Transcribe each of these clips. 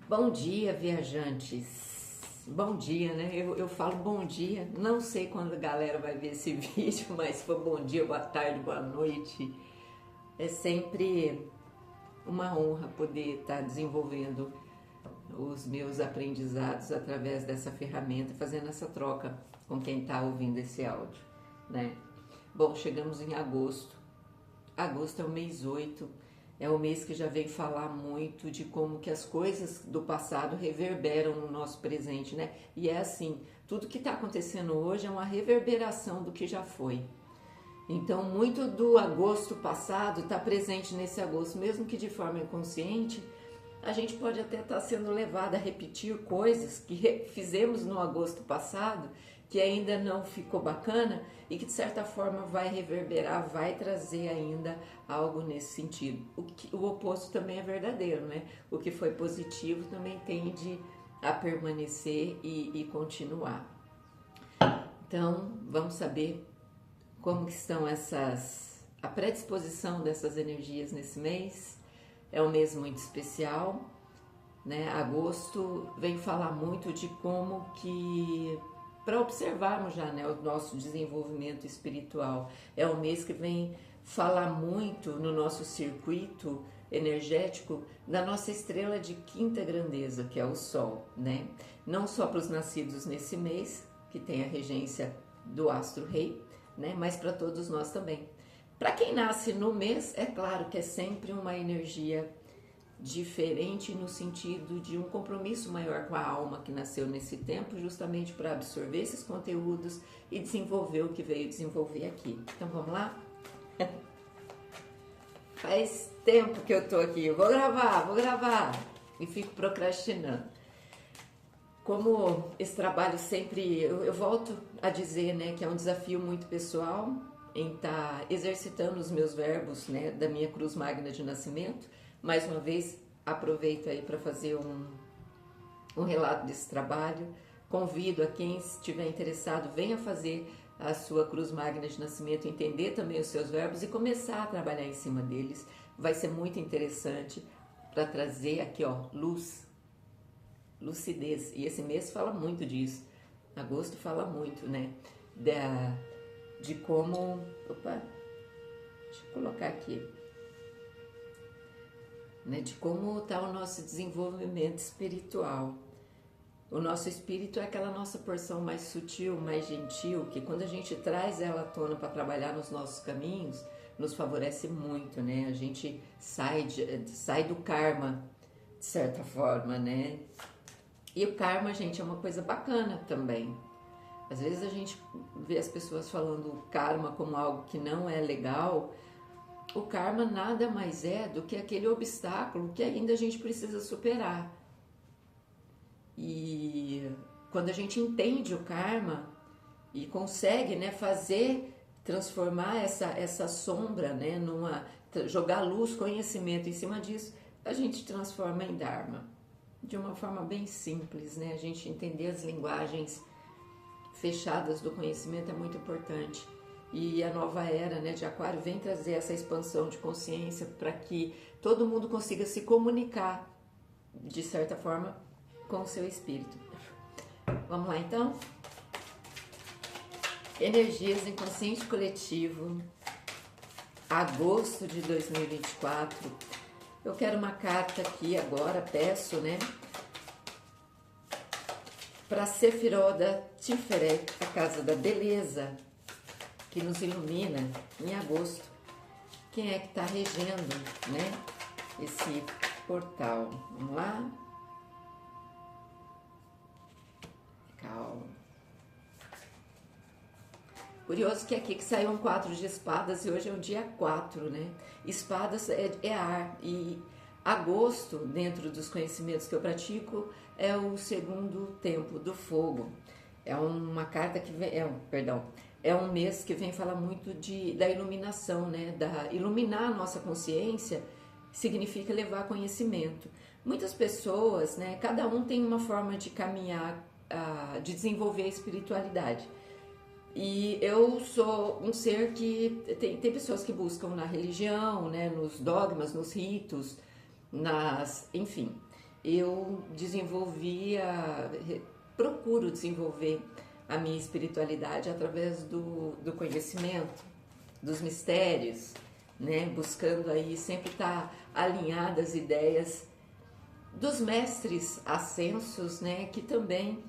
Bom dia, viajantes. Bom dia, né? Eu falo bom dia, não sei quando a galera vai ver esse vídeo, mas se for bom dia, boa tarde, boa noite. É sempre uma honra poder estar desenvolvendo os meus aprendizados através dessa ferramenta, fazendo essa troca com quem está ouvindo esse áudio, né? Bom, chegamos em agosto. Agosto é o mês 8. É o mês que já vem falar muito de como que as coisas do passado reverberam no nosso presente, né? E é assim, tudo que está acontecendo hoje é uma reverberação do que já foi. Então, muito do agosto passado está presente nesse agosto, mesmo que de forma inconsciente, a gente pode até estar sendo levado a repetir coisas que fizemos no agosto passado, que ainda não ficou bacana e que de certa forma vai reverberar, vai trazer ainda algo nesse sentido. O oposto também é verdadeiro, né? O que foi positivo também tende a permanecer e continuar. Então, vamos saber como que estão a predisposição dessas energias nesse mês. É um mês muito especial, né? Agosto vem falar muito de como que, para observarmos já, né, o nosso desenvolvimento espiritual. É um mês que vem falar muito no nosso circuito energético da nossa estrela de quinta grandeza, que é o Sol, né? Não só para os nascidos nesse mês, que tem a regência do astro-rei, né? Mas para todos nós também. Para quem nasce no mês, é claro que é sempre uma energia diferente no sentido de um compromisso maior com a alma que nasceu nesse tempo, justamente para absorver esses conteúdos e desenvolver o que veio desenvolver aqui. Então vamos lá? Faz tempo que eu tô aqui, vou gravar e fico procrastinando. Como esse trabalho sempre, eu volto a dizer, né, que é um desafio muito pessoal em estar exercitando os meus verbos, né, da minha cruz magna de nascimento. Mais uma vez, aproveito aí para fazer um relato desse trabalho. Convido a quem estiver interessado, venha fazer a sua cruz magna de nascimento, entender também os seus verbos e começar a trabalhar em cima deles. Vai ser muito interessante para trazer aqui, ó, luz, lucidez. E esse mês fala muito disso. Agosto fala muito, né? De como... Opa, deixa eu colocar aqui. Né, de como está o nosso desenvolvimento espiritual. O nosso espírito é aquela nossa porção mais sutil, mais gentil, que quando a gente traz ela à tona para trabalhar nos nossos caminhos, nos favorece muito, né? A gente sai do karma, de certa forma, né? E o karma, gente, é uma coisa bacana também. Às vezes a gente vê as pessoas falando karma como algo que não é legal. O karma nada mais é do que aquele obstáculo que ainda a gente precisa superar. E quando a gente entende o karma e consegue, né, transformar essa sombra, né, jogar luz, conhecimento em cima disso, a gente transforma em Dharma. De uma forma bem simples, né? A gente entender as linguagens fechadas do conhecimento é muito importante. E a nova era, né, de Aquário vem trazer essa expansão de consciência para que todo mundo consiga se comunicar, de certa forma, com o seu espírito. Vamos lá, então? Energias inconsciente coletivo, agosto de 2024. Eu quero uma carta aqui agora, peço, né? Para Sefiroda Tiferet, a casa da beleza, que nos ilumina em agosto. Quem é que está regendo, né, esse portal? Vamos lá? Calma. Curioso que aqui que saiu um 4 de espadas e hoje é o dia 4, né? Espadas é ar e agosto, dentro dos conhecimentos que eu pratico, é o segundo tempo do fogo. É uma carta que vem, é um mês que vem falar muito da iluminação, né? Iluminar a nossa consciência significa levar conhecimento. Muitas pessoas, né? Cada um tem uma forma de caminhar, de desenvolver a espiritualidade. E eu sou um ser que tem pessoas que buscam na religião, né? Nos dogmas, nos ritos, enfim. eu procuro desenvolver a minha espiritualidade através do conhecimento, dos mistérios, né? Buscando aí sempre estar alinhada às ideias dos mestres ascensos, né? Que também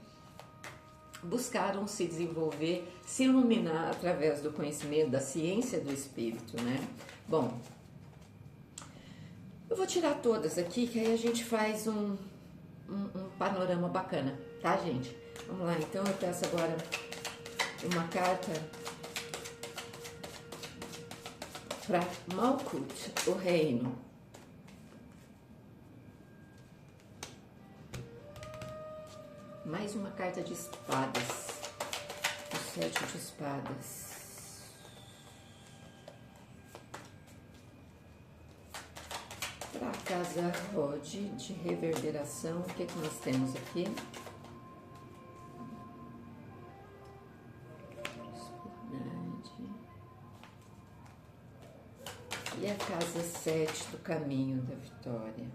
buscaram se desenvolver, se iluminar através do conhecimento, da ciência do espírito, né? Bom, eu vou tirar todas aqui, que aí a gente faz um panorama bacana, tá, gente? Vamos lá, então eu peço agora uma carta para Malkuth, o reino. Mais uma carta de espadas, o 7 de espadas. Para a casa Rod de reverberação, o que nós temos aqui? E a casa 7 do caminho da vitória.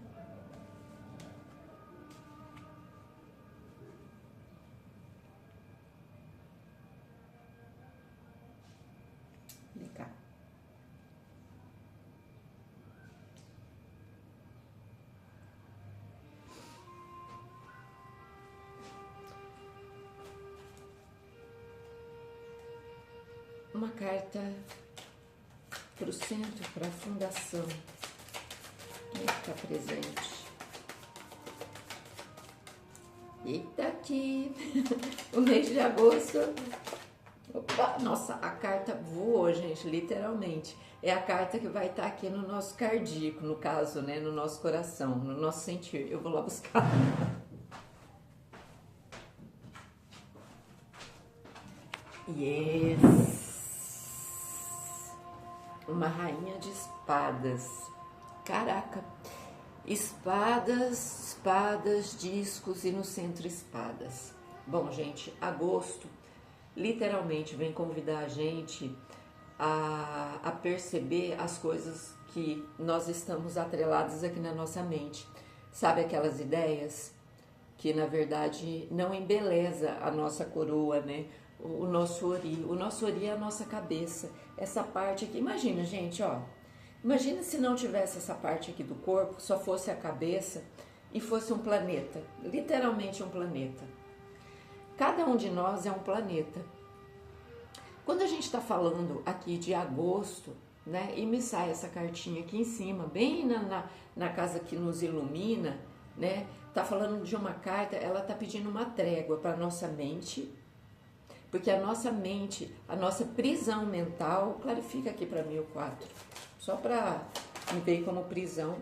Vem cá. Uma carta para o centro, para a fundação, que está presente. Eita, aqui, o mês de agosto. Opa, nossa, a carta voou, gente, literalmente. É a carta que vai estar aqui no nosso cardíaco, no caso, né, no nosso coração, no nosso sentir. Eu vou lá buscar. Yes! Uma rainha de espadas. Caraca! Espadas, espadas, discos e no centro espadas. Bom, gente, agosto literalmente vem convidar a gente a perceber as coisas que nós estamos atrelados aqui na nossa mente. Sabe aquelas ideias que na verdade não embeleza a nossa coroa, né? O nosso ori. O nosso ori é a nossa cabeça. Essa parte aqui, imagina, gente, ó. Imagina se não tivesse essa parte aqui do corpo, só fosse a cabeça e fosse um planeta, literalmente um planeta. Cada um de nós é um planeta. Quando a gente está falando aqui de agosto, né, e me sai essa cartinha aqui em cima, bem na casa que nos ilumina, né, tá falando de uma carta, ela tá pedindo uma trégua para nossa mente, porque a nossa mente, a nossa prisão mental, clarifica aqui para mim o 4, só para me ver como prisão.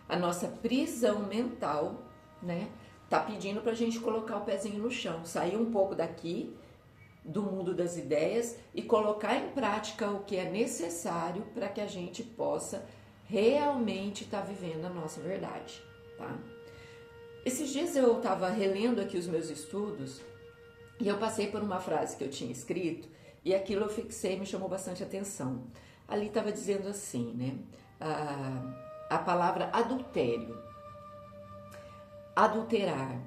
A nossa prisão mental, né, tá pedindo para a gente colocar o pezinho no chão, sair um pouco daqui, do mundo das ideias e colocar em prática o que é necessário para que a gente possa realmente estar vivendo a nossa verdade, tá? Esses dias eu estava relendo aqui os meus estudos e eu passei por uma frase que eu tinha escrito e aquilo eu fixei, me chamou bastante atenção. Ali estava dizendo assim, né? A palavra adultério, adulterar,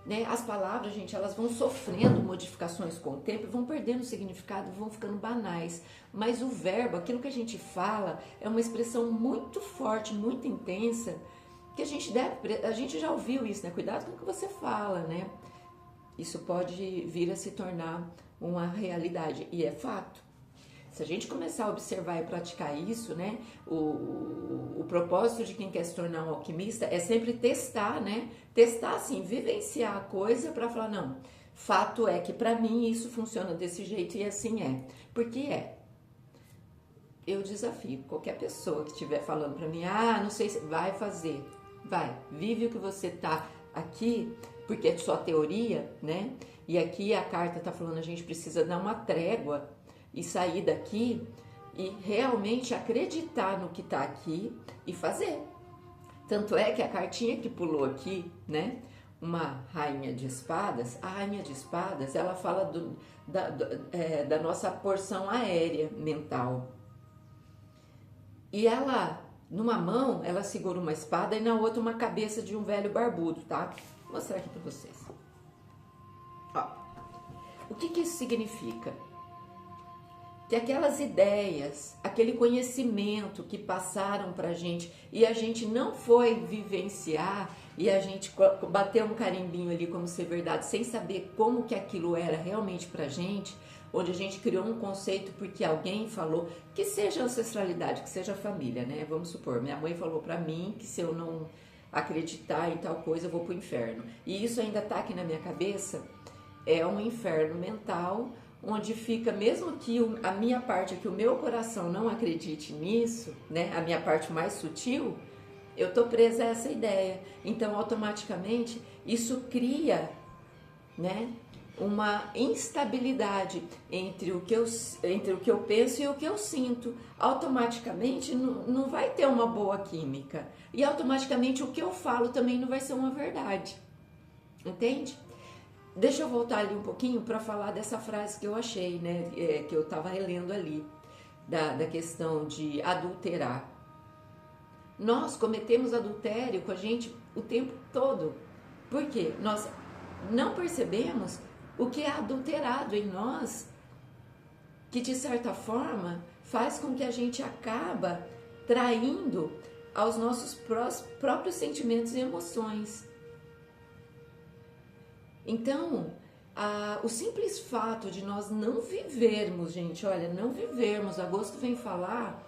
né? As palavras, gente, elas vão sofrendo modificações com o tempo, vão perdendo significado, vão ficando banais. Mas o verbo, aquilo que a gente fala, é uma expressão muito forte, muito intensa, que a gente já ouviu isso, né? Cuidado com o que você fala, né? Isso pode vir a se tornar uma realidade, e é fato. Se a gente começar a observar e praticar isso, né, o propósito de quem quer se tornar um alquimista é sempre testar, né? Testar assim, vivenciar a coisa para falar, não, fato é que para mim isso funciona desse jeito e assim é. Porque é. Eu desafio qualquer pessoa que estiver falando para mim, não sei se vai fazer. Vai, vive o que você tá aqui, porque é só teoria, né? E aqui a carta tá falando, a gente precisa dar uma trégua e sair daqui e realmente acreditar no que está aqui e fazer. Tanto é que a cartinha que pulou aqui, né, uma rainha de espadas, a rainha de espadas, ela fala da nossa porção aérea mental. E ela Numa mão, ela segura uma espada e na outra uma cabeça de um velho barbudo, tá? Vou mostrar aqui pra vocês. Ó, o que que isso significa? Que aquelas ideias, aquele conhecimento que passaram pra gente e a gente não foi vivenciar e a gente bateu um carimbinho ali como ser verdade, sem saber como que aquilo era realmente pra gente, onde a gente criou um conceito porque alguém falou, que seja ancestralidade, que seja família, né? Vamos supor, minha mãe falou pra mim que se eu não acreditar em tal coisa eu vou pro inferno. E isso ainda tá aqui na minha cabeça, é um inferno mental, onde fica, mesmo que a minha parte, que o meu coração não acredite nisso, né, a minha parte mais sutil, eu tô presa a essa ideia. Então, automaticamente, isso cria, né, uma instabilidade entre o que eu penso e o que eu sinto. Automaticamente, não vai ter uma boa química. E automaticamente, o que eu falo também não vai ser uma verdade. Entende? Deixa eu voltar ali um pouquinho para falar dessa frase que eu achei, né? Que eu estava relendo ali, da questão de adulterar. Nós cometemos adultério com a gente o tempo todo. Por quê? Nós não percebemos o que é adulterado em nós, que de certa forma faz com que a gente acaba traindo aos nossos próprios sentimentos e emoções. Então, o simples fato de nós não vivermos, gente, olha, não vivermos, Agosto vem falar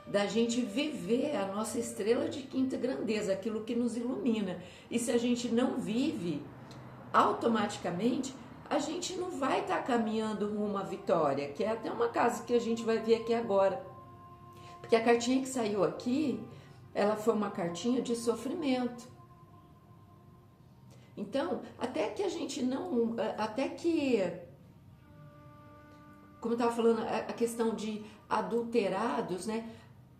da gente viver a nossa estrela de quinta grandeza, aquilo que nos ilumina. E se a gente não vive, automaticamente, a gente não vai estar caminhando rumo à vitória, que é até uma casa que a gente vai ver aqui agora. Porque a cartinha que saiu aqui, ela foi uma cartinha de sofrimento. Então, até que a gente não, até que, como eu estava falando, a questão de adulterados, né?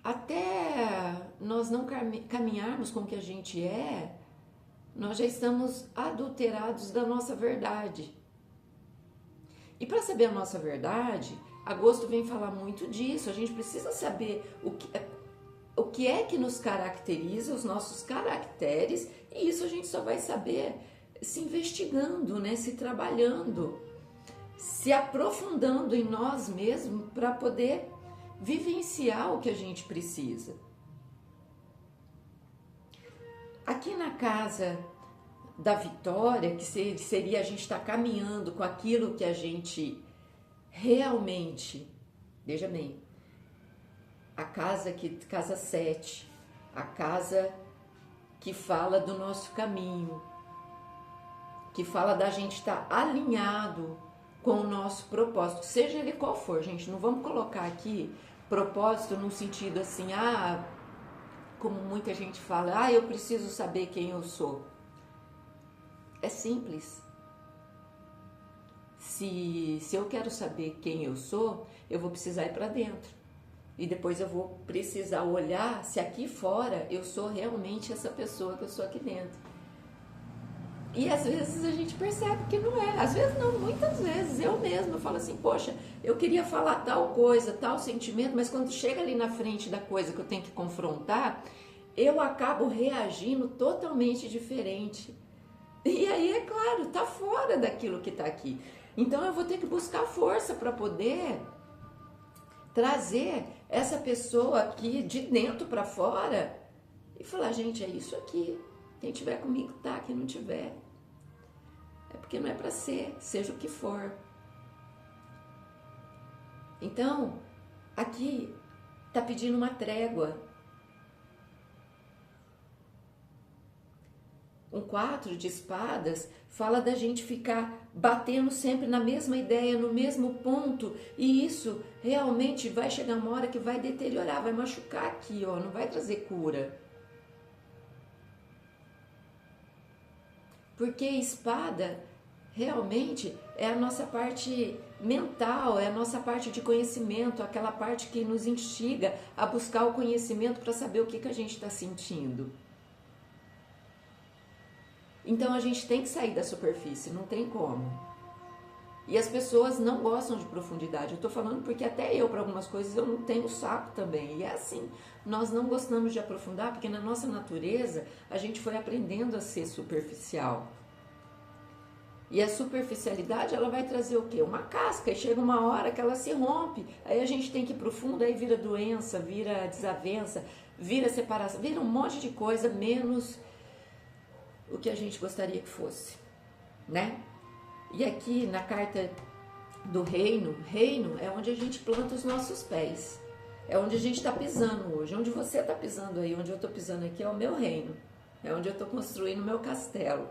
Até nós não caminharmos com o que a gente é, nós já estamos adulterados da nossa verdade. E para saber a nossa verdade, Agosto vem falar muito disso, a gente precisa saber o que é que nos caracteriza, os nossos caracteres, e isso a gente só vai saber se investigando, né? Se trabalhando, se aprofundando em nós mesmos para poder vivenciar o que a gente precisa. Aqui na casa da vitória, que seria a gente estar caminhando com aquilo que a gente realmente, veja bem, a casa 7, a casa que fala do nosso caminho, que fala da gente estar alinhado com o nosso propósito, seja ele qual for, gente. Não vamos colocar aqui propósito no sentido assim, como muita gente fala, eu preciso saber quem eu sou. É simples. Se eu quero saber quem eu sou, eu vou precisar ir para dentro. E depois eu vou precisar olhar se aqui fora eu sou realmente essa pessoa que eu sou aqui dentro. E às vezes a gente percebe que não é. Às vezes não, muitas vezes. Eu mesma falo assim, poxa, eu queria falar tal coisa, tal sentimento, mas quando chega ali na frente da coisa que eu tenho que confrontar, eu acabo reagindo totalmente diferente. E aí, é claro, tá fora daquilo que tá aqui. Então eu vou ter que buscar força para poder trazer essa pessoa aqui de dentro para fora e falar, gente, é isso aqui. Quem tiver comigo tá, quem não tiver, é porque não é para ser, seja o que for. Então, aqui tá pedindo uma trégua. Um 4 de espadas fala da gente ficar batendo sempre na mesma ideia, no mesmo ponto, e isso realmente vai chegar uma hora que vai deteriorar, vai machucar aqui, ó, não vai trazer cura. Porque espada realmente é a nossa parte mental, é a nossa parte de conhecimento, aquela parte que nos instiga a buscar o conhecimento para saber o que a gente está sentindo. Então a gente tem que sair da superfície, não tem como. E as pessoas não gostam de profundidade. Eu tô falando porque até eu, para algumas coisas, eu não tenho saco também. E é assim, nós não gostamos de aprofundar porque na nossa natureza a gente foi aprendendo a ser superficial. E a superficialidade, ela vai trazer o quê? Uma casca, e chega uma hora que ela se rompe. Aí a gente tem que ir pro fundo, aí vira doença, vira desavença, vira separação, vira um monte de coisa, menos o que a gente gostaria que fosse, né? E aqui na carta do reino, reino é onde a gente planta os nossos pés. É onde a gente está pisando hoje. Onde você está pisando aí, onde eu estou pisando aqui é o meu reino. É onde eu estou construindo o meu castelo.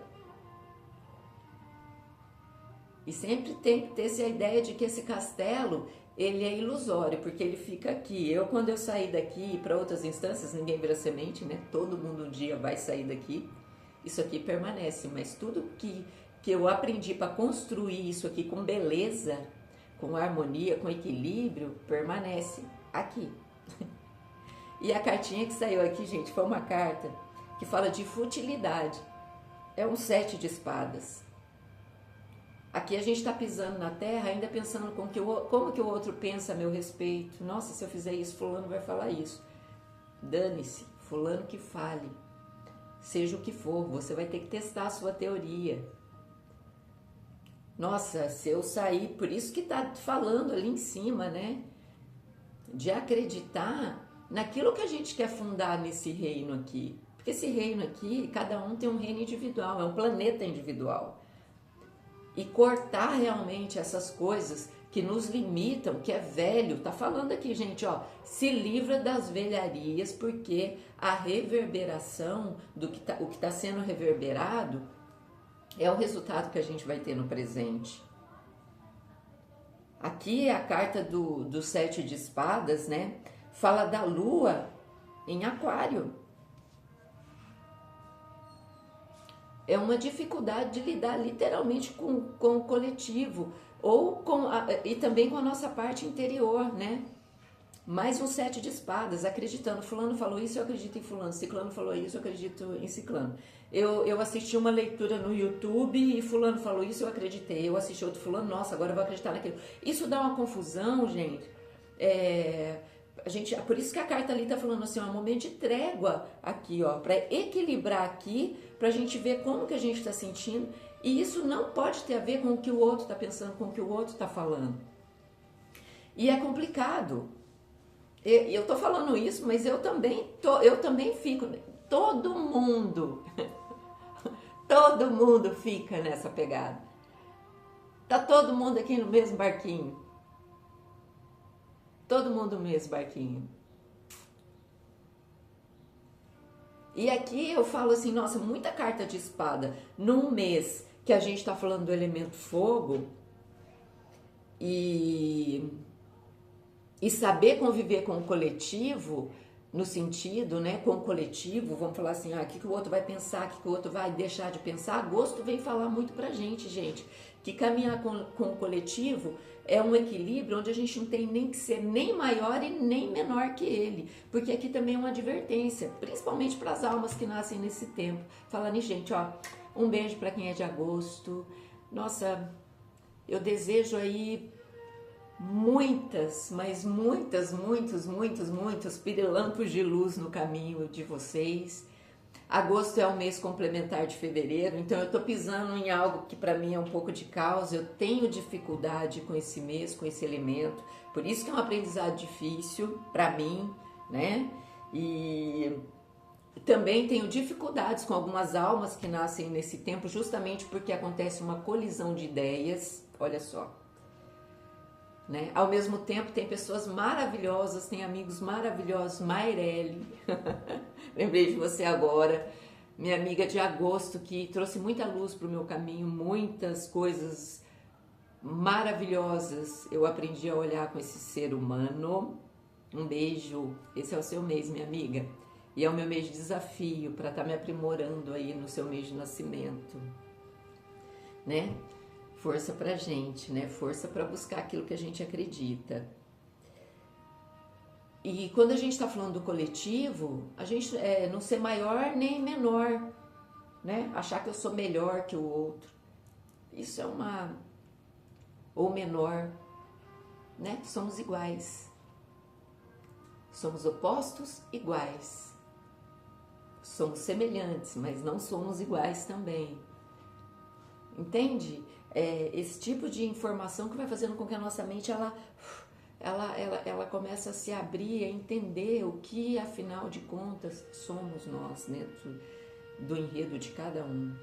E sempre tem que ter essa ideia de que esse castelo, ele é ilusório, porque ele fica aqui. Quando eu sair daqui para outras instâncias, ninguém vira semente, né? Todo mundo um dia vai sair daqui. Isso aqui permanece, mas tudo que eu aprendi para construir isso aqui com beleza, com harmonia, com equilíbrio, permanece aqui. E a cartinha que saiu aqui, gente, foi uma carta que fala de futilidade. É um 7 de espadas. Aqui a gente está pisando na terra ainda pensando como que o outro pensa a meu respeito. Nossa, se eu fizer isso, fulano vai falar isso. Dane-se, fulano que fale. Seja o que for, você vai ter que testar a sua teoria. Nossa, se eu sair, por isso que tá falando ali em cima, né? De acreditar naquilo que a gente quer fundar nesse reino aqui. Porque esse reino aqui, cada um tem um reino individual, é um planeta individual. E cortar realmente essas coisas que nos limitam, que é velho, tá falando aqui, gente, ó, se livra das velharias, porque a reverberação do que o que tá sendo reverberado é o resultado que a gente vai ter no presente. Aqui é a carta do 7 de espadas, né? Fala da lua em aquário. É uma dificuldade de lidar literalmente com o coletivo ou e também com a nossa parte interior, né? Mais um 7 de espadas, acreditando, fulano falou isso, eu acredito em fulano, ciclano falou isso, eu acredito em ciclano. Eu assisti uma leitura no YouTube e fulano falou isso, eu acreditei. Eu assisti outro fulano, nossa, agora eu vou acreditar naquilo. Isso dá uma confusão, gente. Por isso que a carta ali tá falando assim, um momento de trégua aqui, ó, para equilibrar aqui, pra gente ver como que a gente tá sentindo. E isso não pode ter a ver com o que o outro tá pensando, com o que o outro tá falando. E é complicado. Eu tô falando isso, mas eu também fico, todo mundo fica nessa pegada. Tá todo mundo aqui no mesmo barquinho. Todo mundo no mesmo barquinho. E aqui eu falo assim, nossa, muita carta de espada num mês que a gente tá falando do elemento fogo e saber conviver com o coletivo, no sentido, né, com o coletivo, vamos falar assim, o que o outro vai pensar, o que o outro vai deixar de pensar. Agosto vem falar muito pra gente, que caminhar com o coletivo é um equilíbrio onde a gente não tem nem que ser nem maior e nem menor que ele, porque aqui também é uma advertência, principalmente para as almas que nascem nesse tempo. Falando em gente, ó, um beijo para quem é de agosto. Nossa, eu desejo aí muitas, mas muitos pirilampos de luz no caminho de vocês. Agosto é o mês complementar de fevereiro, então eu tô pisando em algo que para mim é um pouco de caos. Eu tenho dificuldade com esse mês, com esse elemento, por isso que é um aprendizado difícil para mim, né? E também tenho dificuldades com algumas almas que nascem nesse tempo, justamente porque acontece uma colisão de ideias, olha só. Né? Ao mesmo tempo tem pessoas maravilhosas, tem amigos maravilhosos, Mairelle, lembrei de você agora, minha amiga de agosto, que trouxe muita luz para o meu caminho, muitas coisas maravilhosas eu aprendi a olhar com esse ser humano. Um beijo, esse é o seu mês, minha amiga, e é o meu mês de desafio para estar me aprimorando aí no seu mês de nascimento, né? Força pra gente, né? Força para buscar aquilo que a gente acredita. E quando a gente está falando do coletivo, a gente não ser maior nem menor, né? Achar que eu sou melhor que o outro. Isso é ou menor, né? Somos iguais. Somos opostos iguais. Somos semelhantes, mas não somos iguais também. Entende? Esse tipo de informação que vai fazendo com que a nossa mente ela começa a se abrir, a entender o que, afinal de contas, somos nós dentro do enredo de cada um.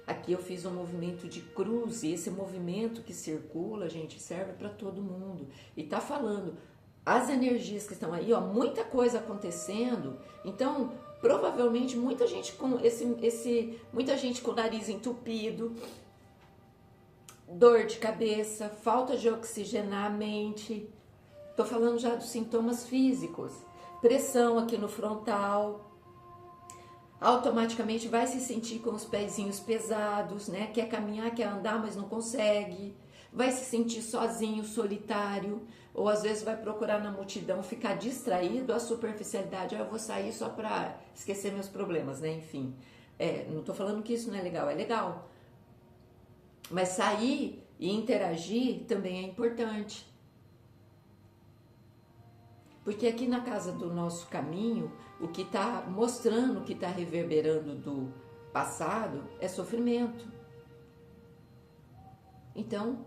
Aqui eu fiz um movimento de cruz, e esse movimento que circula, gente, serve para todo mundo. E tá falando, as energias que estão aí, ó, muita coisa acontecendo. Então, provavelmente muita gente com muita gente com o nariz entupido, dor de cabeça, falta de oxigenar a mente. Tô falando já dos sintomas físicos. Pressão aqui no frontal. Automaticamente vai se sentir com os pezinhos pesados, né? Quer caminhar, quer andar, mas não consegue. Vai se sentir sozinho, solitário, ou às vezes vai procurar na multidão ficar distraído, a superficialidade, eu vou sair só para esquecer meus problemas, né? Enfim, não tô falando que isso não é legal, é legal. Mas sair e interagir também é importante. Porque aqui na casa do nosso caminho, o que está mostrando, o que está reverberando do passado é sofrimento. Então,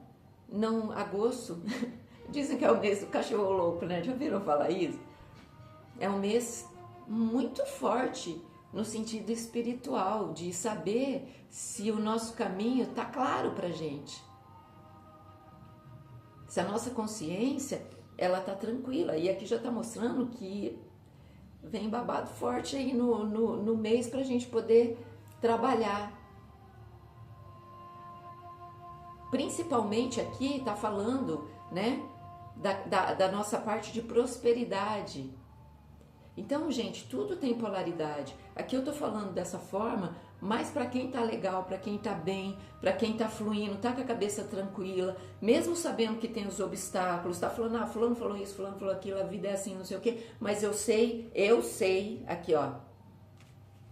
não, agosto, dizem que é o mês do cachorro louco, né? Já viram falar isso? É um mês muito forte no sentido espiritual, de saber se o nosso caminho está claro pra gente. Se a nossa consciência, ela tá tranquila. E aqui já tá mostrando que vem babado forte aí no mês pra gente poder trabalhar. Principalmente aqui tá falando, né, da nossa parte de prosperidade. Então, gente, tudo tem polaridade. Aqui eu tô falando dessa forma, mas para quem tá legal, para quem tá bem, para quem tá fluindo, tá com a cabeça tranquila, mesmo sabendo que tem os obstáculos, tá falando, fulano falou isso, fulano falou aquilo, a vida é assim, não sei o quê, mas eu sei, aqui ó,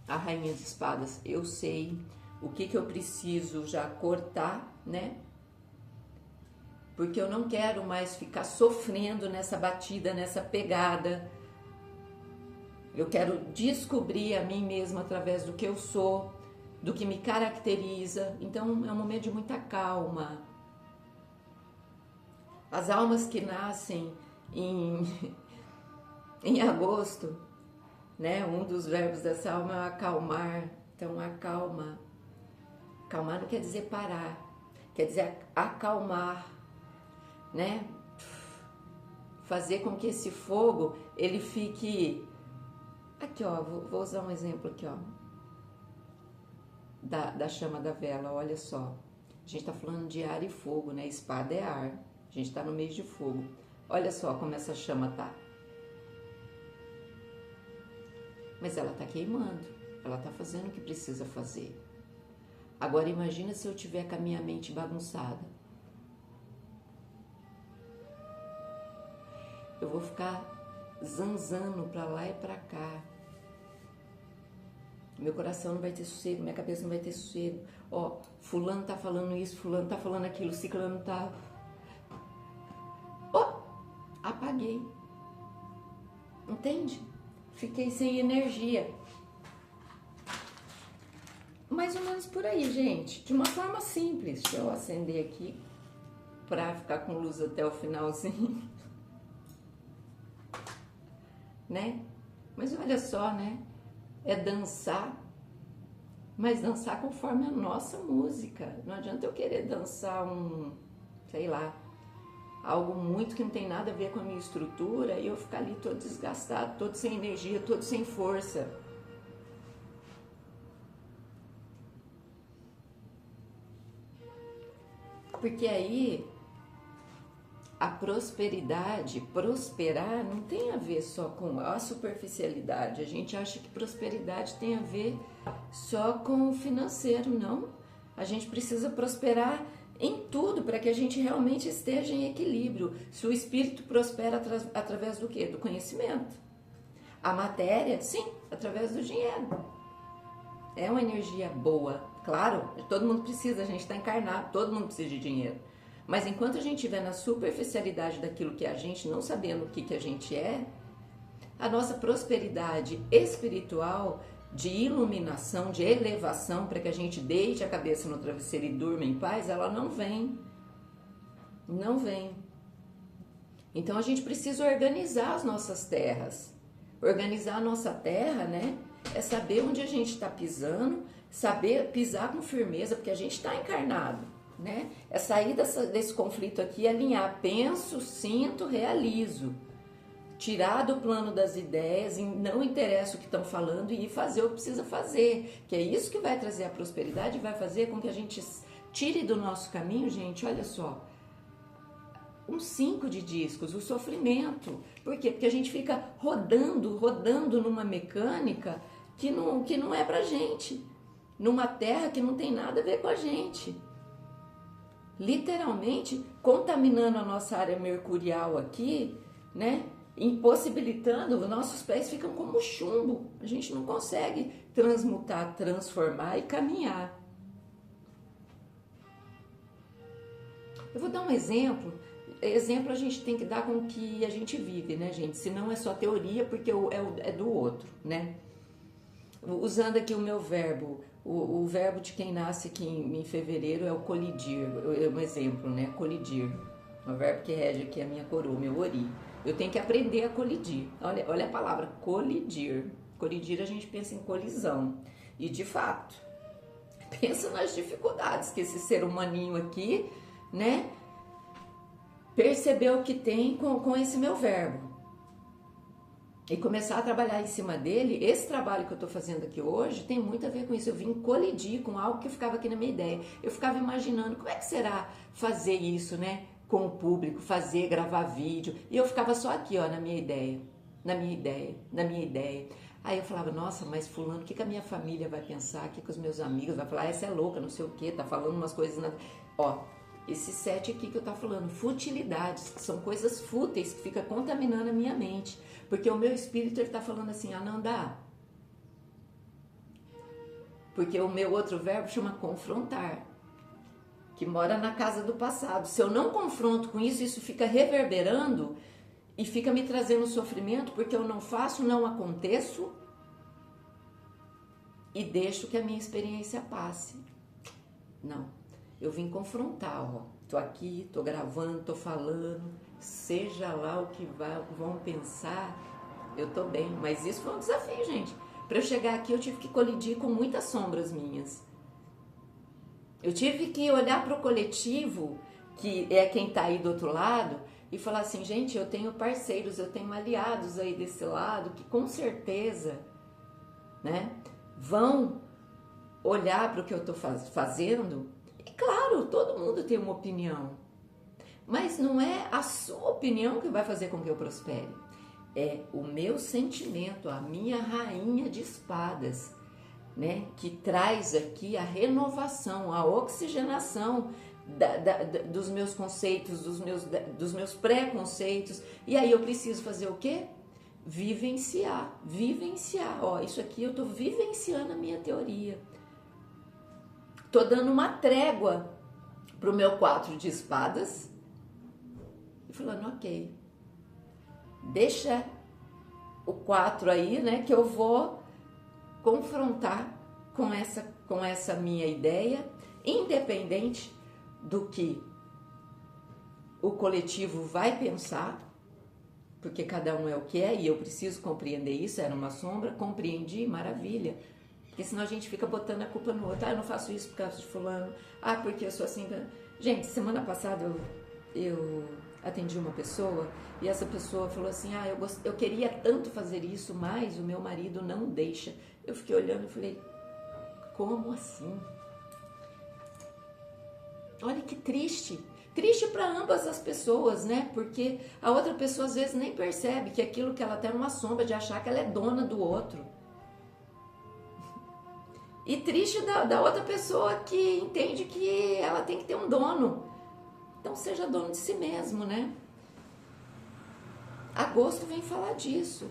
a rainha de espadas, eu sei o que eu preciso já cortar, né? Porque eu não quero mais ficar sofrendo nessa batida, nessa pegada. Eu quero descobrir a mim mesma através do que eu sou, do que me caracteriza. Então é um momento de muita calma. As almas que nascem em agosto, né? Um dos verbos dessa alma é acalmar. Então acalma. Acalmar não quer dizer parar, quer dizer acalmar, né? Fazer com que esse fogo ele fique. Aqui, ó, vou usar um exemplo aqui, ó, da chama da vela, olha só. A gente tá falando de ar e fogo, né? Espada é ar, a gente tá no mês de fogo. Olha só como essa chama tá. Mas ela tá queimando, ela tá fazendo o que precisa fazer. Agora imagina se eu tiver com a minha mente bagunçada. Eu vou ficar zanzando pra lá e pra cá. Meu coração não vai ter sossego, minha cabeça não vai ter sossego. Ó, fulano tá falando isso, fulano tá falando aquilo, ciclano tá... Ó, apaguei. Entende? Fiquei sem energia. Mais ou menos por aí, gente. De uma forma simples. Deixa eu acender aqui pra ficar com luz até o finalzinho. Né? Mas olha só, né? É dançar, mas dançar conforme a nossa música. Não adianta eu querer dançar sei lá, algo muito que não tem nada a ver com a minha estrutura e eu ficar ali todo desgastado, todo sem energia, todo sem força. Porque aí a prosperidade, prosperar, não tem a ver só com a superficialidade. A gente acha que prosperidade tem a ver só com o financeiro, não. A gente precisa prosperar em tudo para que a gente realmente esteja em equilíbrio. Se o espírito prospera através do quê? Do conhecimento. A matéria, sim, através do dinheiro. É uma energia boa. Claro, todo mundo precisa, a gente está encarnado, todo mundo precisa de dinheiro. Mas enquanto a gente estiver na superficialidade daquilo que é a gente, não sabendo o que a gente é, a nossa prosperidade espiritual, de iluminação, de elevação, para que a gente deite a cabeça no travesseiro e durma em paz, ela não vem. Não vem. Então a gente precisa organizar as nossas terras. Organizar a nossa terra, né? É saber onde a gente está pisando, saber pisar com firmeza, porque a gente está encarnado, né? É sair desse conflito aqui, alinhar, penso, sinto, realizo. Tirar do plano das ideias, não interessa o que estão falando e ir fazer o que precisa fazer. Que é isso que vai trazer a prosperidade e vai fazer com que a gente tire do nosso caminho, gente, olha só, uns 5 de discos, o sofrimento. Por quê? Porque a gente fica rodando numa mecânica que não é pra gente. Numa terra que não tem nada a ver com a gente. Literalmente contaminando a nossa área mercurial aqui, né? Impossibilitando, os nossos pés ficam como chumbo. A gente não consegue transmutar, transformar e caminhar. Eu vou dar um exemplo. Exemplo a gente tem que dar com o que a gente vive, né, gente? Senão é só teoria, porque é do outro, né? Usando aqui o meu verbo, o verbo de quem nasce aqui em fevereiro é o colidir. É um exemplo, né? Colidir. O verbo que rege aqui a minha coroa, meu ori. Eu tenho que aprender a colidir. Olha a palavra, colidir. Colidir a gente pensa em colisão. E de fato, pensa nas dificuldades que esse ser humaninho aqui, né, percebeu que tem com esse meu verbo. E começar a trabalhar em cima dele. Esse trabalho que eu tô fazendo aqui hoje tem muito a ver com isso. Eu vim colidir com algo que ficava aqui na minha ideia. Eu ficava imaginando como é que será fazer isso, né? Com o público, gravar vídeo. E eu ficava só aqui, ó, na minha ideia. Aí eu falava, nossa, mas fulano, o que a minha família vai pensar? O que os meus amigos vão falar? Essa é louca, não sei o quê, tá falando umas coisas... Ó, esse 7 aqui que eu tô falando, futilidades, são coisas fúteis que fica contaminando a minha mente. Porque o meu espírito, ele tá falando assim, Ananda. Porque o meu outro verbo chama confrontar, que mora na casa do passado. Se eu não confronto com isso, isso fica reverberando e fica me trazendo sofrimento, porque eu não faço, não aconteço e deixo que a minha experiência passe. Não, eu vim confrontar, ó. Tô aqui, tô gravando, tô falando, seja lá o que vão pensar, eu tô bem. Mas isso foi um desafio, gente. Para eu chegar aqui, eu tive que colidir com muitas sombras minhas. Eu tive que olhar para o coletivo, que é quem está aí do outro lado, e falar assim, gente, eu tenho parceiros, eu tenho aliados aí desse lado, que com certeza, né, vão olhar para o que eu estou fazendo. E claro, todo mundo tem uma opinião, mas não é a sua opinião que vai fazer com que eu prospere. É o meu sentimento, a minha rainha de espadas, né, que traz aqui a renovação, a oxigenação dos meus conceitos, dos meus preconceitos. E aí eu preciso fazer o quê? Vivenciar. Ó, isso aqui eu tô vivenciando a minha teoria. Tô dando uma trégua pro meu 4 de espadas e falando, ok, deixa o 4 aí, né, que eu vou confrontar com essa minha ideia, independente do que o coletivo vai pensar, porque cada um é o que é, e eu preciso compreender isso. Era uma sombra, compreendi, maravilha, porque senão a gente fica botando a culpa no outro. Eu não faço isso por causa de fulano, porque eu sou assim. Gente, semana passada eu atendi uma pessoa e essa pessoa falou assim, eu queria tanto fazer isso, mas o meu marido não deixa. Eu fiquei olhando e falei, como assim? Olha que triste. Triste para ambas as pessoas, né? Porque a outra pessoa às vezes nem percebe que aquilo que ela tem é uma sombra de achar que ela é dona do outro. E triste da outra pessoa que entende que ela tem que ter um dono. Então seja dono de si mesmo, né? Agosto vem falar disso.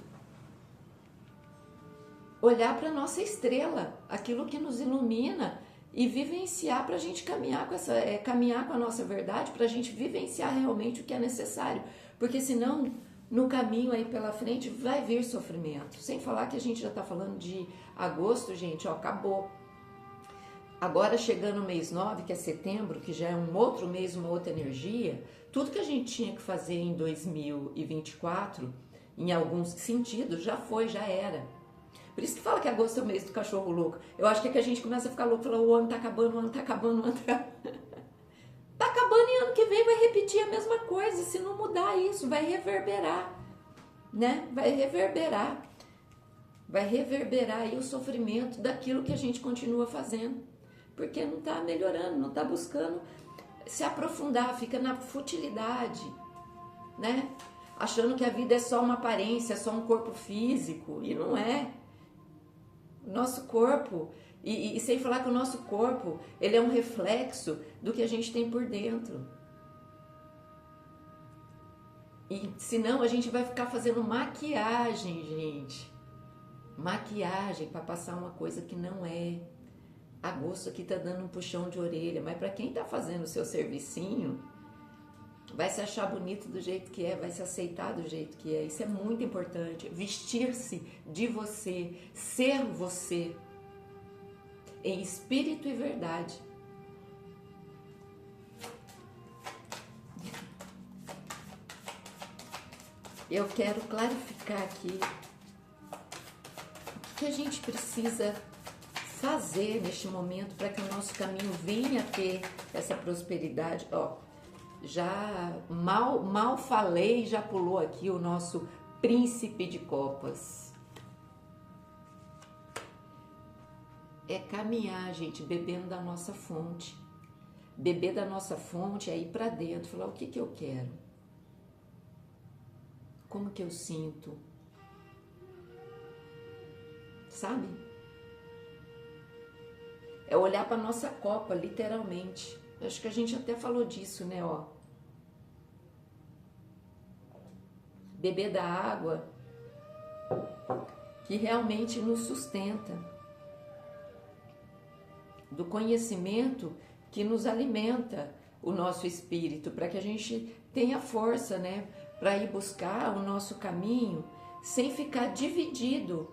Olhar para nossa estrela, aquilo que nos ilumina e vivenciar para a gente caminhar com caminhar com a nossa verdade, para a gente vivenciar realmente o que é necessário, porque senão no caminho aí pela frente vai vir sofrimento. Sem falar que a gente já está falando de agosto, gente, ó, acabou. Agora chegando o mês 9, que é setembro, que já é um outro mês, uma outra energia, tudo que a gente tinha que fazer em 2024, em alguns sentidos, já foi, já era. Por isso que fala que agosto é o mês do cachorro louco. Eu acho que é que a gente começa a ficar louco, fala, o ano tá acabando, o ano tá acabando, o ano tá acabando. Tá acabando e ano que vem vai repetir a mesma coisa. Se não mudar isso, vai reverberar, né? Vai reverberar. Vai reverberar aí o sofrimento daquilo que a gente continua fazendo. Porque não tá melhorando, não tá buscando se aprofundar, fica na futilidade, né? Achando que a vida é só uma aparência, é só um corpo físico, e não é. O nosso corpo, e sem falar que o nosso corpo, ele é um reflexo do que a gente tem por dentro. E senão a gente vai ficar fazendo maquiagem, gente. Maquiagem para passar uma coisa que não é. Agosto aqui tá dando um puxão de orelha, mas para quem tá fazendo o seu servicinho, vai se achar bonito do jeito que é, vai se aceitar do jeito que é. Isso é muito importante. Vestir-se de você, ser você, em espírito e verdade. Eu quero clarificar aqui o que a gente precisa fazer neste momento para que o nosso caminho venha a ter essa prosperidade. Ó, já mal falei, já pulou aqui o nosso príncipe de copas. É caminhar, gente, bebendo da nossa fonte. Beber da nossa fonte é ir para dentro, falar o que eu quero. Como que eu sinto? Sabe? É olhar para nossa copa, literalmente. Acho que a gente até falou disso, né, ó. Beber da água que realmente nos sustenta. Do conhecimento que nos alimenta o nosso espírito, para que a gente tenha força, né, para ir buscar o nosso caminho sem ficar dividido.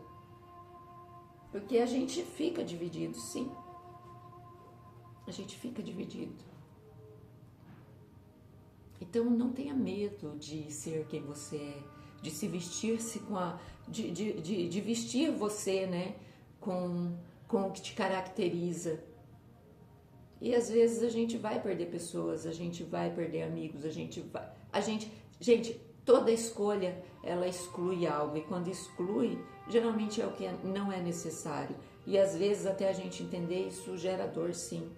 Porque a gente fica dividido, sim. A gente fica dividido. Então não tenha medo de ser quem você é, de se vestir-se com a. de vestir você, né? Com o que te caracteriza. E às vezes a gente vai perder pessoas, a gente vai perder amigos, gente, toda escolha ela exclui algo, e quando exclui, geralmente é o que não é necessário. E às vezes até a gente entender isso gera dor, sim.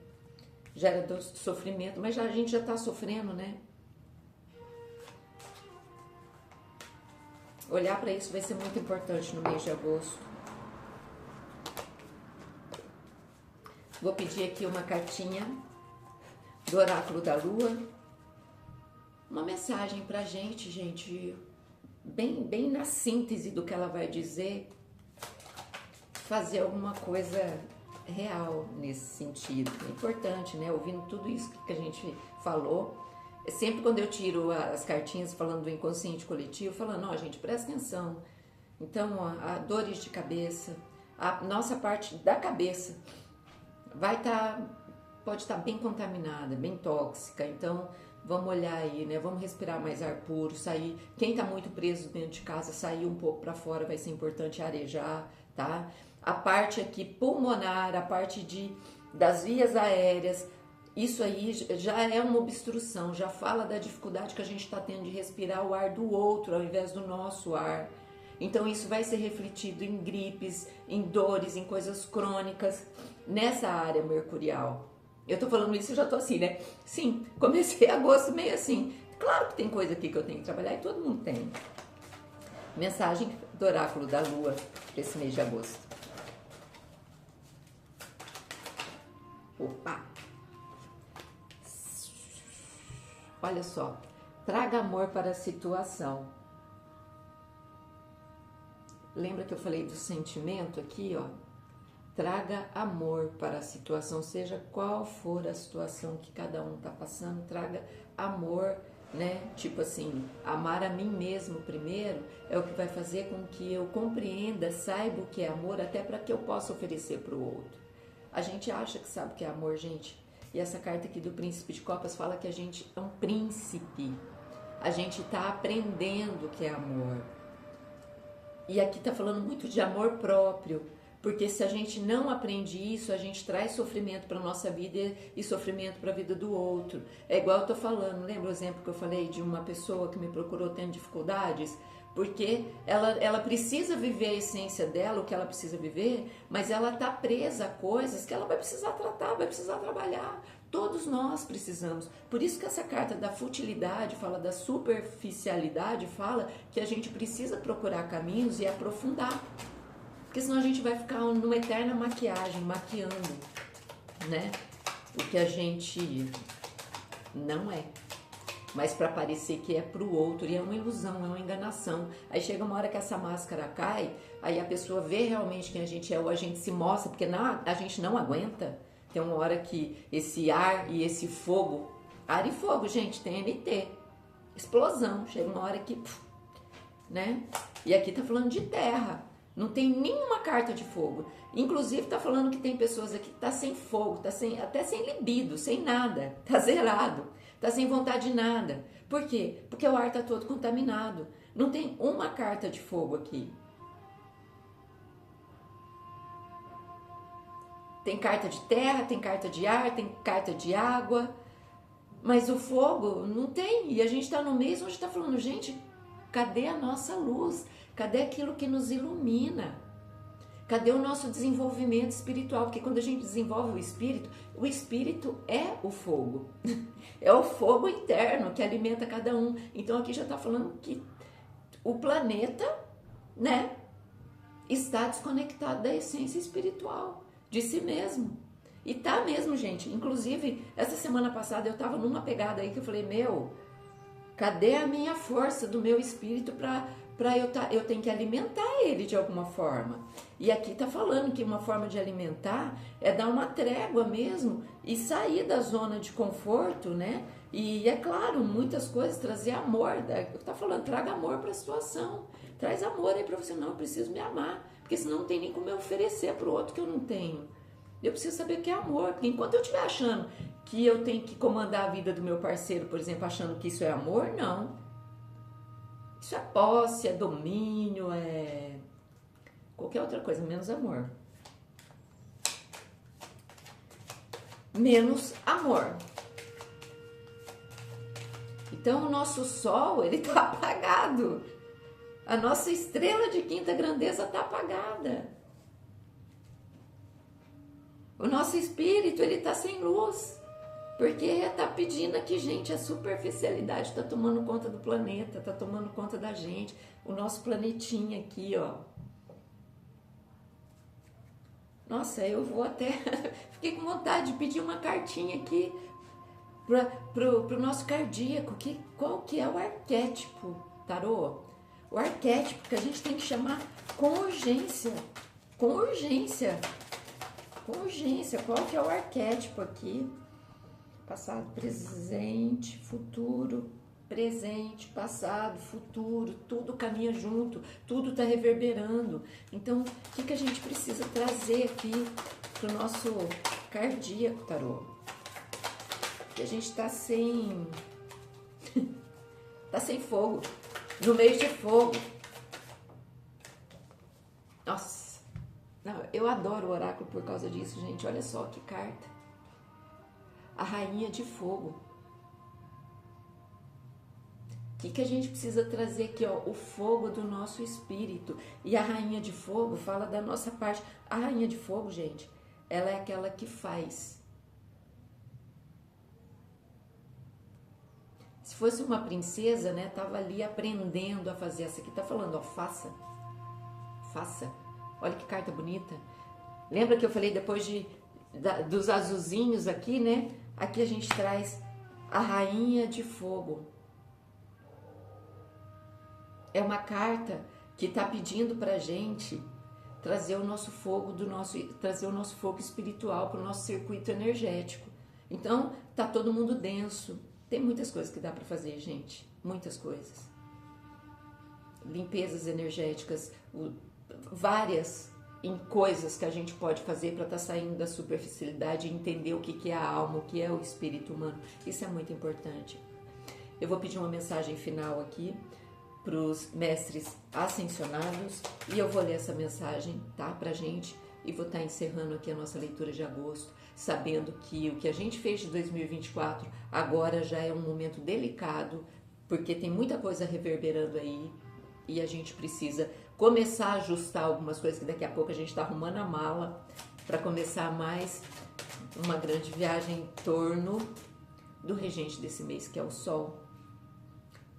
Gera dor, sofrimento, mas a gente já está sofrendo, né? Olhar para isso vai ser muito importante no mês de agosto. Vou pedir aqui uma cartinha do Oráculo da Lua. Uma mensagem pra gente, bem na síntese do que ela vai dizer. Fazer alguma coisa real nesse sentido. É importante, né? Ouvindo tudo isso que a gente falou. Sempre quando eu tiro as cartinhas falando do inconsciente coletivo, falando, ó, gente, presta atenção. Então, ó, a dores de cabeça, a nossa parte da cabeça pode estar bem contaminada, bem tóxica. Então, vamos olhar aí, né? Vamos respirar mais ar puro, sair. Quem está muito preso dentro de casa, sair um pouco para fora vai ser importante, arejar, tá? A parte aqui pulmonar, a parte das vias aéreas, isso aí já é uma obstrução, já fala da dificuldade que a gente está tendo de respirar o ar do outro ao invés do nosso ar. Então isso vai ser refletido em gripes, em dores, em coisas crônicas, nessa área mercurial. Eu tô falando isso e já tô assim, né? Sim, comecei agosto meio assim. Claro que tem coisa aqui que eu tenho que trabalhar e todo mundo tem. Mensagem do Oráculo da Lua para esse mês de agosto. Opa! Olha só, traga amor para a situação. Lembra que eu falei do sentimento aqui, ó? traga amor para a situação, seja qual for a situação que cada um está passando, traga amor, né? Tipo assim, amar a mim mesmo primeiro é o que vai fazer com que eu compreenda, saiba o que é amor, até para que eu possa oferecer para o outro. A gente acha que sabe o que é amor, gente. E essa carta aqui do Príncipe de Copas fala que a gente é um príncipe. A gente está aprendendo o que é amor. E aqui está falando muito de amor próprio, porque se a gente não aprende isso, a gente traz sofrimento para a nossa vida e sofrimento para a vida do outro. É igual eu estou falando, lembra o exemplo que eu falei de uma pessoa que me procurou tendo dificuldades? Porque ela precisa viver a essência dela, o que ela precisa viver, mas ela está presa a coisas que ela vai precisar tratar, vai precisar trabalhar. Todos nós precisamos. Por isso que essa carta da futilidade, fala da superficialidade, fala que a gente precisa procurar caminhos e aprofundar. Porque senão a gente vai ficar numa eterna maquiagem, maquiando, né? O que a gente não é. Mas para parecer que é pro outro, e é uma ilusão, é uma enganação. Aí chega uma hora que essa máscara cai, aí a pessoa vê realmente quem a gente é, ou a gente se mostra, porque a gente não aguenta. Tem uma hora que esse ar e esse fogo, ar e fogo, gente, TNT, explosão, chega uma hora que, né? E aqui tá falando de terra, não tem nenhuma carta de fogo. Inclusive tá falando que tem pessoas aqui que tá sem fogo, até sem libido, sem nada, tá zerado, tá sem vontade de nada. Por quê? Porque o ar tá todo contaminado. Não tem uma carta de fogo aqui. Tem carta de terra, tem carta de ar, tem carta de água, mas o fogo não tem. E a gente está no mês onde está falando, gente, cadê a nossa luz? Cadê aquilo que nos ilumina? Cadê o nosso desenvolvimento espiritual? Porque quando a gente desenvolve o espírito é o fogo. É o fogo interno que alimenta cada um. Então aqui já está falando que o planeta, né, está desconectado da essência espiritual de si mesmo. E tá mesmo, gente. Inclusive, essa semana passada eu tava numa pegada aí que eu falei, cadê a minha força do meu espírito para eu tenho que alimentar ele de alguma forma. E aqui tá falando que uma forma de alimentar é dar uma trégua mesmo e sair da zona de conforto, né? E é claro, muitas coisas, trazer amor. Tá falando, traga amor para a situação. Traz amor aí para você. Não, eu preciso me amar. Porque senão não tem nem como eu oferecer para o outro que eu não tenho. Eu preciso saber o que é amor. Porque enquanto eu estiver achando que eu tenho que comandar a vida do meu parceiro, por exemplo, achando que isso é amor, não. Isso é posse, é domínio, é qualquer outra coisa, menos amor. Menos amor. Então o nosso sol, ele tá apagado. A nossa estrela de quinta grandeza está apagada. O nosso espírito, ele está sem luz. Porque está pedindo aqui, gente, a superficialidade está tomando conta do planeta, está tomando conta da gente. O nosso planetinha aqui, ó. Nossa, eu vou até... Fiquei com vontade de pedir uma cartinha aqui pro nosso cardíaco. Qual que é o arquétipo, tarô? O arquétipo que a gente tem que chamar com urgência. Com urgência. Com urgência. Qual que é o arquétipo aqui? Passado, presente, futuro. Presente, passado, futuro. Tudo caminha junto. Tudo está reverberando. Então, o que a gente precisa trazer aqui pro nosso cardíaco, tarô? Que a gente está sem... tá sem fogo. No meio de fogo. Nossa. Não, eu adoro o oráculo por causa disso, gente. Olha só que carta. A rainha de fogo. O que a gente precisa trazer aqui, ó? O fogo do nosso espírito. E a rainha de fogo fala da nossa parte. A rainha de fogo, gente, ela é aquela que faz. Se fosse uma princesa, né, tava ali aprendendo a fazer. Essa aqui tá falando, ó, faça. Faça. Olha que carta bonita. Lembra que eu falei depois dos azulzinhos aqui, né? Aqui a gente traz a rainha de fogo. É uma carta que tá pedindo pra gente trazer o nosso fogo trazer o nosso fogo espiritual para o nosso circuito energético. Então, tá todo mundo denso. Tem muitas coisas que dá para fazer, gente, muitas coisas. Limpezas energéticas, várias em coisas que a gente pode fazer para estar saindo da superficialidade e entender o que é a alma, o que é o espírito humano. Isso é muito importante. Eu vou pedir uma mensagem final aqui para os mestres ascensionados e eu vou ler essa mensagem, tá, pra gente, e vou estar encerrando aqui a nossa leitura de agosto, sabendo que o que a gente fez de 2024 agora já é um momento delicado, porque tem muita coisa reverberando aí e a gente precisa começar a ajustar algumas coisas, que daqui a pouco a gente está arrumando a mala para começar mais uma grande viagem em torno do regente desse mês, que é o Sol.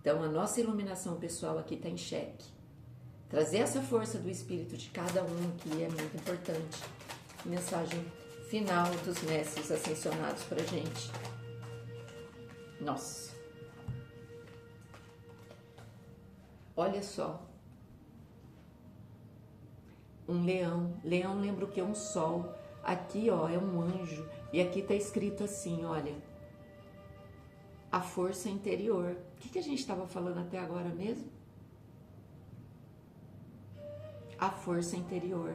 Então, a nossa iluminação pessoal aqui está em xeque. Trazer essa força do espírito de cada um, que é muito importante. Mensagem final dos mestres ascensionados para a gente. Nossa. Olha só. Um leão. Leão lembra o que? Um sol. Aqui, ó, é um anjo. E aqui está escrito assim, olha. A força interior. O que a gente estava falando até agora mesmo? A força interior.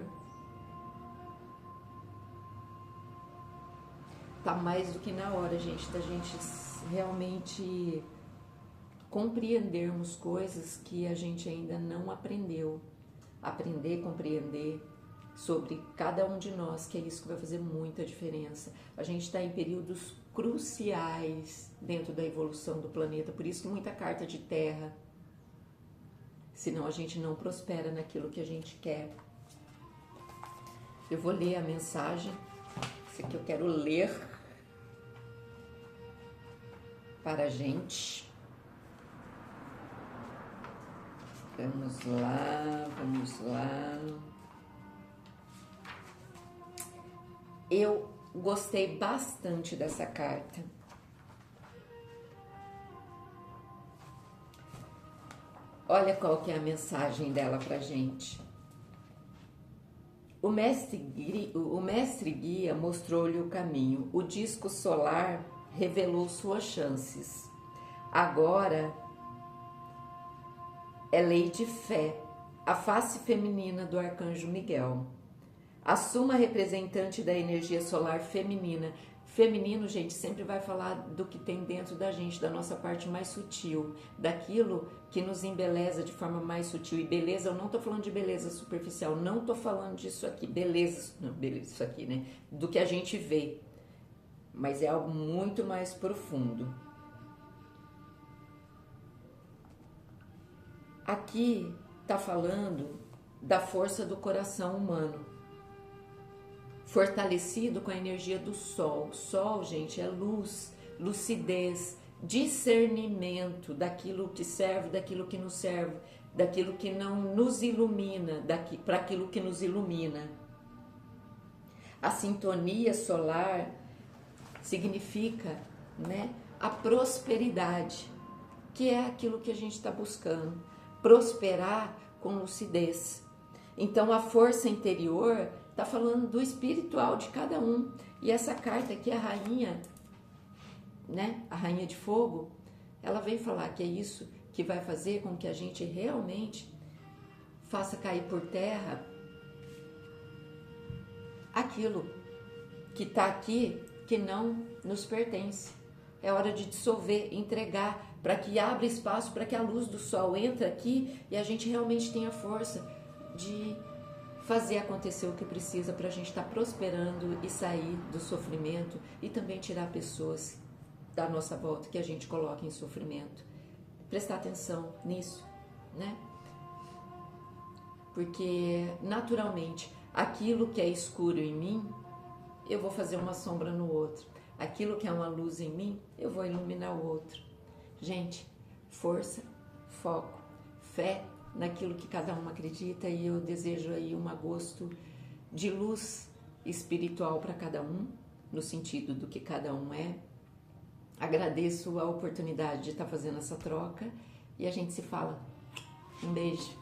Tá mais do que na hora, gente, da gente realmente compreendermos coisas que a gente ainda não aprendeu. Aprender, compreender sobre cada um de nós, que é isso que vai fazer muita diferença. A gente está em períodos cruciais dentro da evolução do planeta, por isso que muita carta de terra, senão a gente não prospera naquilo que a gente quer. Eu vou ler a mensagem, isso aqui eu quero ler para a gente. Vamos lá, vamos lá. Eu gostei bastante dessa carta. Olha qual que é a mensagem dela pra gente. O mestre guia mostrou-lhe o caminho. O disco solar revelou suas chances. Agora é lei de fé, a face feminina do arcanjo Miguel. Assuma representante da energia solar feminina. Feminino, gente, sempre vai falar do que tem dentro da gente, da nossa parte mais sutil, daquilo que nos embeleza de forma mais sutil. E beleza, eu não tô falando de beleza superficial, não tô falando disso aqui, beleza, não, beleza, isso aqui, né? Do que a gente vê, mas é algo muito mais profundo. Aqui tá falando da força do coração humano, fortalecido com a energia do sol. Sol, gente, é luz, lucidez, discernimento daquilo que serve, daquilo que não serve, daquilo que não nos ilumina, para aquilo que nos ilumina. A sintonia solar significa, né, a prosperidade, que é aquilo que a gente está buscando, prosperar com lucidez. Então, a força interior está falando do espiritual de cada um. E essa carta aqui, a rainha, né? A rainha de fogo, ela vem falar que é isso que vai fazer com que a gente realmente faça cair por terra aquilo que está aqui, que não nos pertence. É hora de dissolver, entregar, para que abra espaço para que a luz do sol entre aqui e a gente realmente tenha força de fazer acontecer o que precisa para a gente estar prosperando e sair do sofrimento e também tirar pessoas da nossa volta que a gente coloca em sofrimento. Prestar atenção nisso, né? Porque naturalmente aquilo que é escuro em mim, eu vou fazer uma sombra no outro. Aquilo que é uma luz em mim, eu vou iluminar o outro. Gente, força, foco, fé naquilo que cada um acredita, e eu desejo aí um agosto de luz espiritual para cada um, no sentido do que cada um é. Agradeço a oportunidade de estar fazendo essa troca e a gente se fala. Um beijo.